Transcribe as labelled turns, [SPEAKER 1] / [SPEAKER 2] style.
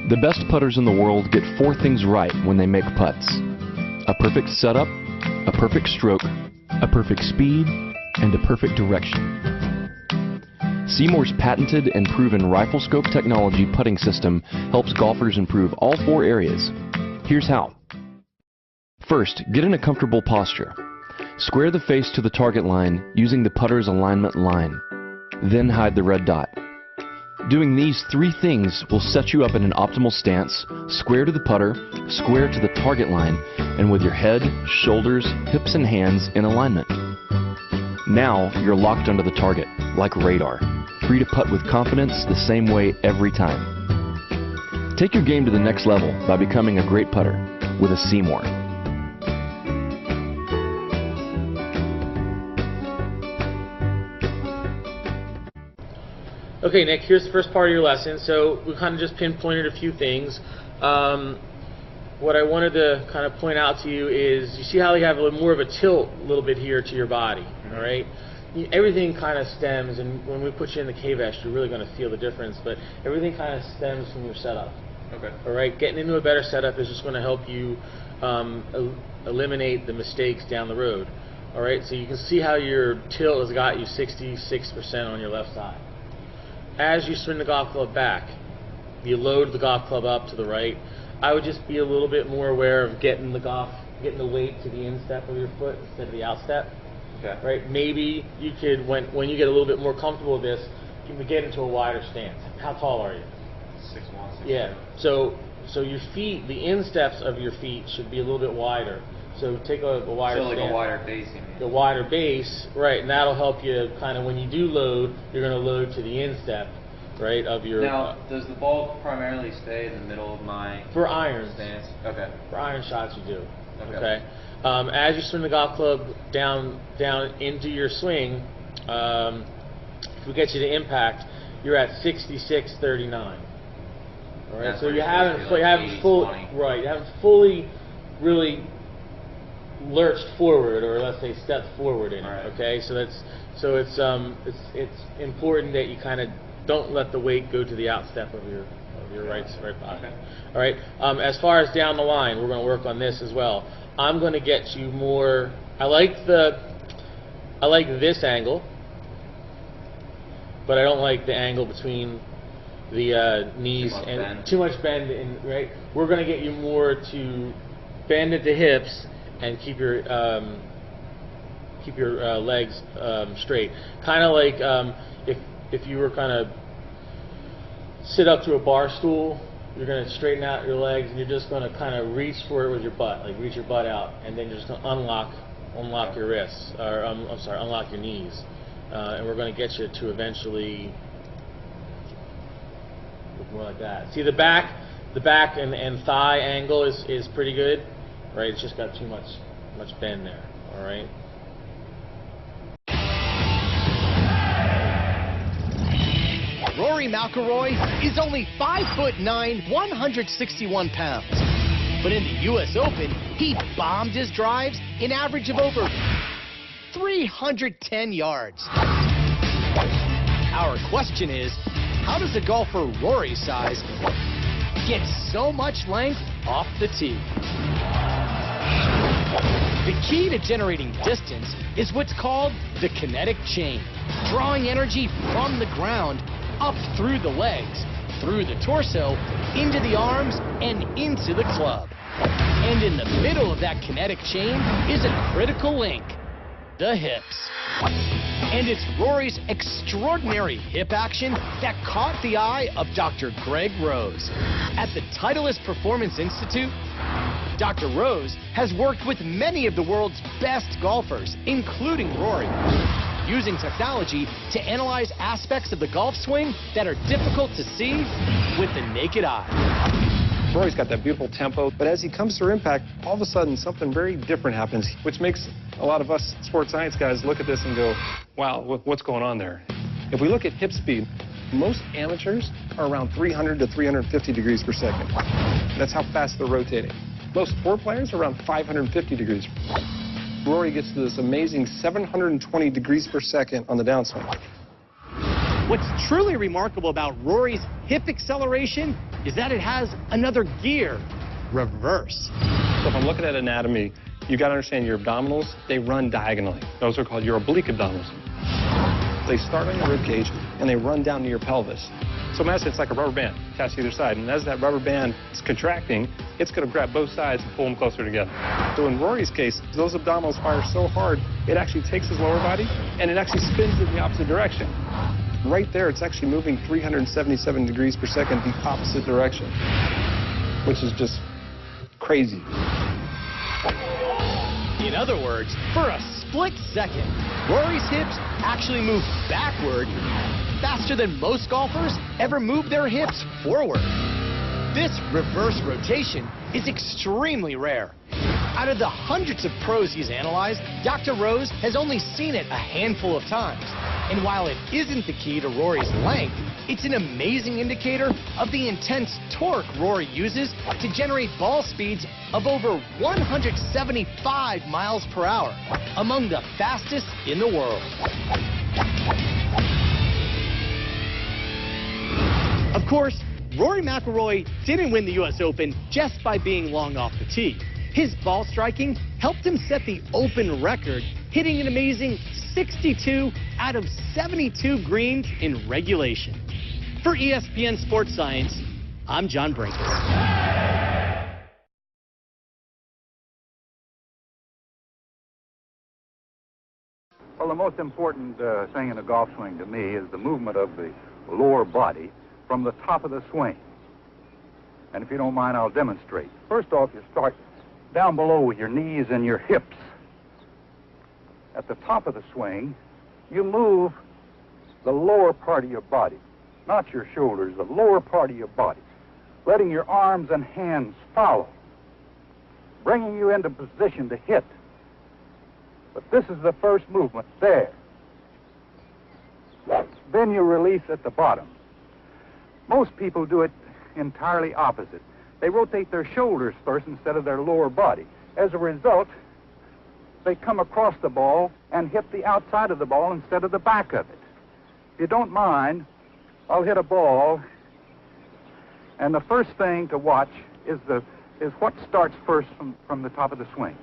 [SPEAKER 1] The best putters in the world get 4 things right when they make putts: a perfect setup, a perfect stroke, a perfect speed, and a perfect direction. Seymour's patented and proven rifle scope technology putting system helps golfers improve all 4 areas. Here's how. First, get in a comfortable posture. Square the face to the target line using the putter's alignment line. Then hide the red dot. Doing these 3 things will set you up in an optimal stance, square to the putter, square to the target line, and with your head, shoulders, hips, and hands in alignment. Now you're locked onto the target, like radar, free to putt with confidence the same way every time. Take your game to the next level by becoming a great putter with a Seymour.
[SPEAKER 2] Okay, Nick, here's the first part of your lesson. So we kind of just pinpointed a few things. What I wanted to kind of point out to you is, you see how you have a little more of a tilt a little bit here to your body, all right? Everything kind of stems, and when we put you in the K-vest, you're really going to feel the difference, but everything kind of stems from your setup.
[SPEAKER 3] Okay.
[SPEAKER 2] All right, getting into a better setup is just going to help you eliminate the mistakes down the road. All right, so you can see how your tilt has got you 66% on your left side. As you swing the golf club back, you load the golf club up to the right. I would just be a little bit more aware of getting the weight to the instep of your foot instead of the outstep.
[SPEAKER 3] Okay.
[SPEAKER 2] Right? Maybe you could, when you get a little bit more comfortable with this, you can get into a wider stance. How tall are you?
[SPEAKER 3] 6'1", 6'2".
[SPEAKER 2] Yeah. So your feet, the insteps of your feet should be a little bit wider. So take a wider stance.
[SPEAKER 3] So like a wider base, you mean?
[SPEAKER 2] The wider base, right, and that'll help you kind of, when you do load, you're going to load to the instep, right, of your...
[SPEAKER 3] Now, does the ball primarily stay in the middle of my...
[SPEAKER 2] For irons.
[SPEAKER 3] Stance? Okay.
[SPEAKER 2] For iron shots, you do.
[SPEAKER 3] Okay.
[SPEAKER 2] As you swing the golf club down into your swing, if we get you to impact, you're at 66-39. All right,
[SPEAKER 3] That's
[SPEAKER 2] so you
[SPEAKER 3] like
[SPEAKER 2] haven't fully really lurched forward, or let's say stepped forward in it.
[SPEAKER 3] Right.
[SPEAKER 2] Okay, so it's important that you kind of don't let the weight go to the outstep of your right body.
[SPEAKER 3] Okay.
[SPEAKER 2] All right. As far as down the line, we're going to work on this as well. I'm going to get you more. I like this angle, but I don't like the angle between the knees and too much bend. Right. We're going to get you more to bend at the hips and keep your legs straight. Kind of like if you were kind of sit up to a bar stool, you're going to straighten out your legs and you're just going to kind of reach for it with your butt, like reach your butt out, and then you're just going to unlock your wrists, or unlock your knees, and we're going to get you to eventually look more like that. See the back and thigh angle is pretty good. Right, it's just got too much bend there. All right.
[SPEAKER 4] Rory McIlroy is only 5'9", 161 pounds. But in the U.S. Open, he bombed his drives an average of over 310 yards. Our question is, how does a golfer Rory's size get so much length off the tee? The key to generating distance is what's called the kinetic chain, drawing energy from the ground up through the legs, through the torso, into the arms, and into the club. And in the middle of that kinetic chain is a critical link, the hips. And it's Rory's extraordinary hip action that caught the eye of Dr. Greg Rose. At the Titleist Performance Institute, Dr. Rose has worked with many of the world's best golfers, including Rory, using technology to analyze aspects of the golf swing that are difficult to see with the naked eye.
[SPEAKER 5] Rory's got that beautiful tempo, but as he comes through impact, all of a sudden something very different happens, which makes a lot of us sports science guys look at this and go, wow, what's going on there? If we look at hip speed, most amateurs are around 300 to 350 degrees per second. That's how fast they're rotating. Most tour players are around 550 degrees. Rory gets to this amazing 720 degrees per second on the downswing.
[SPEAKER 4] What's truly remarkable about Rory's hip acceleration is that it has another gear, reverse.
[SPEAKER 5] So if I'm looking at anatomy, you got to understand your abdominals, they run diagonally. Those are called your oblique abdominals. They start on your rib cage and they run down to your pelvis. So in essence, it's like a rubber band attached to either side. And as that rubber band is contracting, it's going to grab both sides and pull them closer together. So in Rory's case, those abdominals fire so hard, it actually takes his lower body and it actually spins in the opposite direction. Right there, it's actually moving 377 degrees per second the opposite direction, which is just crazy.
[SPEAKER 4] In other words, for a split second, Rory's hips actually move backward faster than most golfers ever move their hips forward. This reverse rotation is extremely rare. Out of the hundreds of pros he's analyzed, Dr. Rose has only seen it a handful of times. And while it isn't the key to Rory's length, it's an amazing indicator of the intense torque Rory uses to generate ball speeds of over 175 miles per hour, among the fastest in the world. Of course, Rory McIlroy didn't win the U.S. Open just by being long off the tee. His ball striking helped him set the Open record, hitting an amazing 62 out of 72 greens in regulation. For ESPN Sports Science, I'm John Brinkus.
[SPEAKER 6] Well, the most important thing in a golf swing to me is the movement of the lower body from the top of the swing. And if you don't mind, I'll demonstrate. First off, you start down below with your knees and your hips. At the top of the swing, you move the lower part of your body, not your shoulders, the lower part of your body, letting your arms and hands follow, bringing you into position to hit. But this is the first movement, there. Then you release at the bottom. Most people do it entirely opposite. They rotate their shoulders first instead of their lower body. As a result, they come across the ball and hit the outside of the ball instead of the back of it. If you don't mind, I'll hit a ball, and the first thing to watch is what starts first from the top of the swing.